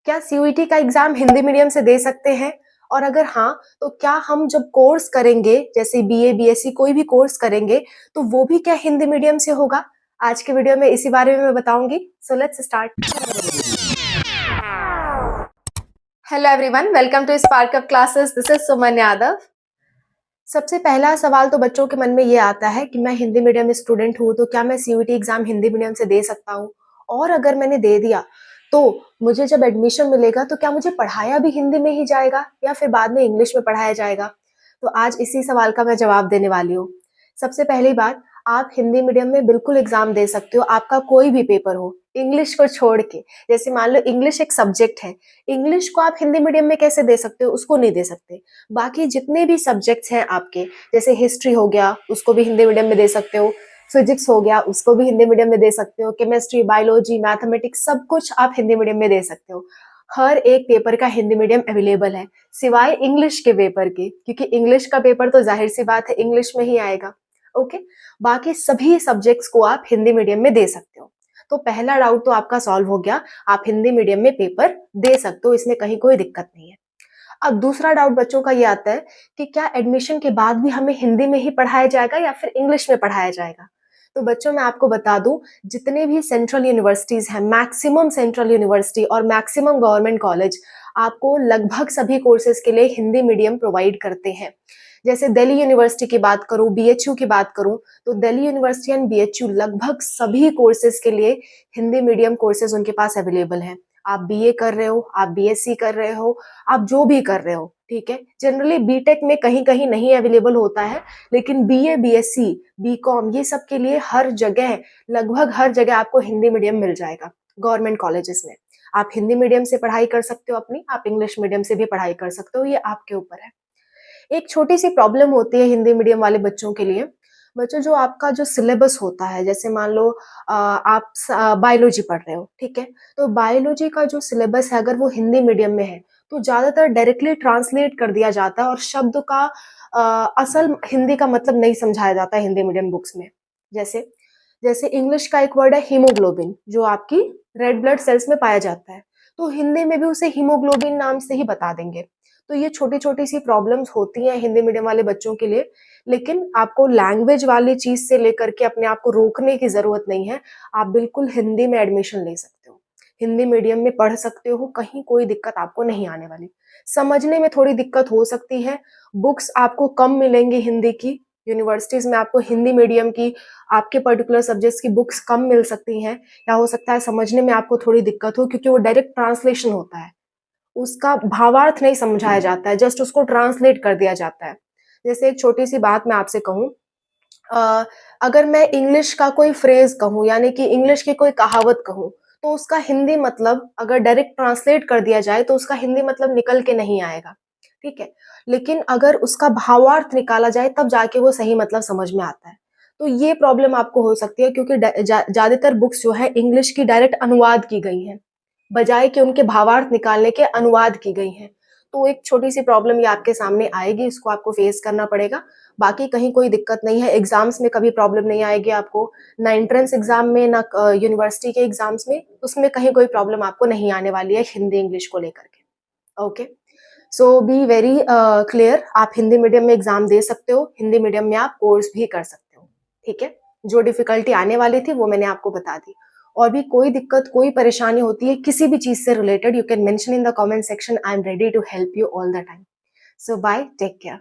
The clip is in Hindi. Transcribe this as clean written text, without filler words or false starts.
क्या सीयूईटी का एग्जाम हिंदी मीडियम से दे सकते हैं? और अगर हाँ, तो क्या हम जब कोर्स करेंगे, जैसे बीए, बीएससी कोई भी कोर्स करेंगे, तो वो भी क्या हिंदी मीडियम से होगा? आज के वीडियो में इसी बारे में मैं बताऊंगी। So let's start. Hello everyone, welcome to Spark Up Classes. This is Suman Yadav. सबसे पहला सवाल तो बच्चों के मन में ये आता है कि मैं हिंदी मीडियम स्टूडेंट हूँ, तो क्या मैं सीयूईटी एग्जाम हिंदी मीडियम से दे सकता हूँ? और अगर मैंने दे दिया, तो मुझे जब एडमिशन मिलेगा तो क्या मुझे पढ़ाया भी हिंदी में ही जाएगा या फिर बाद में इंग्लिश में पढ़ाया जाएगा? तो आज इसी सवाल का मैं जवाब देने वाली हूँ। सबसे पहली बात, आप हिंदी मीडियम में बिल्कुल एग्जाम दे सकते हो, आपका कोई भी पेपर हो, इंग्लिश को छोड़ के। जैसे मान लो इंग्लिश एक सब्जेक्ट है, इंग्लिश को आप हिंदी मीडियम में कैसे दे सकते हो? उसको नहीं दे सकते। बाकी जितने भी सब्जेक्ट्स हैं आपके, जैसे हिस्ट्री हो गया, उसको भी हिंदी मीडियम में दे सकते हो, फिजिक्स हो गया, उसको भी हिंदी मीडियम में दे सकते हो, केमिस्ट्री, बायोलॉजी, मैथमेटिक्स, सब कुछ आप हिंदी मीडियम में दे सकते हो। हर एक पेपर का हिंदी मीडियम अवेलेबल है, सिवाय इंग्लिश के पेपर के, क्योंकि इंग्लिश का पेपर तो जाहिर सी बात है इंग्लिश में ही आएगा। ओके, बाकी सभी सब्जेक्ट्स को आप हिंदी मीडियम में दे सकते हो। तो पहला डाउट तो आपका सॉल्व हो गया, आप हिंदी मीडियम में पेपर दे सकते हो, इसमें कहीं कोई दिक्कत नहीं है। अब दूसरा डाउट बच्चों का ये आता है कि क्या एडमिशन के बाद भी हमें हिंदी में ही पढ़ाया जाएगा या फिर इंग्लिश में पढ़ाया जाएगा? तो बच्चों मैं आपको बता दूं, जितने भी सेंट्रल यूनिवर्सिटीज हैं, मैक्सिमम सेंट्रल यूनिवर्सिटी और मैक्सिमम गवर्नमेंट कॉलेज आपको लगभग सभी कोर्सेज के लिए हिंदी मीडियम प्रोवाइड करते हैं। जैसे दिल्ली यूनिवर्सिटी की बात करूं, बीएचयू की बात करूं, तो दिल्ली यूनिवर्सिटी एंड बीएचयू लगभग सभी कोर्सेज के लिए हिंदी मीडियम कोर्सेज उनके पास अवेलेबल हैं। आप बीए कर रहे हो, आप बीएससी कर रहे हो, आप जो भी कर रहे हो, ठीक है। जनरली बीटेक में कहीं कहीं नहीं अवेलेबल होता है, लेकिन बीए, बीएससी, बीकॉम, ये सब के लिए हर जगह, लगभग हर जगह आपको हिंदी मीडियम मिल जाएगा गवर्नमेंट कॉलेजेस में। आप हिंदी मीडियम से पढ़ाई कर सकते हो अपनी, आप इंग्लिश मीडियम से भी पढ़ाई कर सकते हो, ये आपके ऊपर है। एक छोटी सी प्रॉब्लम होती है हिंदी मीडियम वाले बच्चों के लिए। बच्चों, जो आपका जो सिलेबस होता है, जैसे मान लो आप बायोलॉजी पढ़ रहे हो, ठीक है, तो बायोलॉजी का जो सिलेबस है अगर वो हिंदी मीडियम में है, तो ज्यादातर डायरेक्टली ट्रांसलेट कर दिया जाता है और शब्द का असल हिंदी का मतलब नहीं समझाया जाता है हिंदी मीडियम बुक्स में। जैसे जैसे इंग्लिश का एक वर्ड है हीमोग्लोबिन, जो आपकी रेड ब्लड सेल्स में पाया जाता है, तो हिंदी में भी उसे हीमोग्लोबिन नाम से ही बता देंगे। तो ये छोटी छोटी सी प्रॉब्लम्स होती हैं हिंदी मीडियम वाले बच्चों के लिए, लेकिन आपको लैंग्वेज वाली चीज से लेकर के अपने आप को रोकने की जरूरत नहीं है। आप बिल्कुल हिंदी में एडमिशन ले सकते हो, हिंदी मीडियम में पढ़ सकते हो, कहीं कोई दिक्कत आपको नहीं आने वाली। समझने में थोड़ी दिक्कत हो सकती है, बुक्स आपको कम मिलेंगी हिंदी की, यूनिवर्सिटीज में आपको हिंदी मीडियम की आपके पर्टिकुलर सब्जेक्ट्स की बुक्स कम मिल सकती हैं, या हो सकता है समझने में आपको थोड़ी दिक्कत हो, क्योंकि वो डायरेक्ट ट्रांसलेशन होता है, उसका भावार्थ नहीं समझाया जाता है, जस्ट उसको ट्रांसलेट कर दिया जाता है। जैसे एक छोटी सी बात मैं आपसे कहूँ, अगर मैं इंग्लिश का कोई फ्रेज कहूँ, यानी कि इंग्लिश की कोई कहावत कहूँ, तो उसका हिंदी मतलब अगर डायरेक्ट ट्रांसलेट कर दिया जाए तो उसका हिंदी मतलब निकल के नहीं आएगा, ठीक है। लेकिन अगर उसका भावार्थ निकाला जाए तब जाके वो सही मतलब समझ में आता है। तो ये प्रॉब्लम आपको हो सकती है, क्योंकि ज्यादातर बुक्स जो है इंग्लिश की डायरेक्ट अनुवाद की गई हैं, बजाय कि उनके भावार्थ निकालने के अनुवाद की गई हैं। तो एक छोटी सी प्रॉब्लम ये आपके सामने आएगी, इसको आपको फेस करना पड़ेगा। बाकी कहीं कोई दिक्कत नहीं है, एग्जाम्स में कभी प्रॉब्लम नहीं आएगी आपको, ना एंट्रेंस एग्जाम में, ना यूनिवर्सिटी के एग्जाम्स में, उसमें कहीं कोई प्रॉब्लम आपको नहीं आने वाली है हिंदी इंग्लिश को लेकर के। Okay, so be very clear, आप हिंदी मीडियम में एग्जाम दे सकते हो, हिंदी मीडियम में आप कोर्स भी कर सकते हो, ठीक है। जो डिफिकल्टी आने वाली थी वो मैंने आपको बता दी। और भी कोई दिक्कत, कोई परेशानी होती है किसी भी चीज से related, you can mention in the comment section, I am ready to help you all the time. So bye, take care.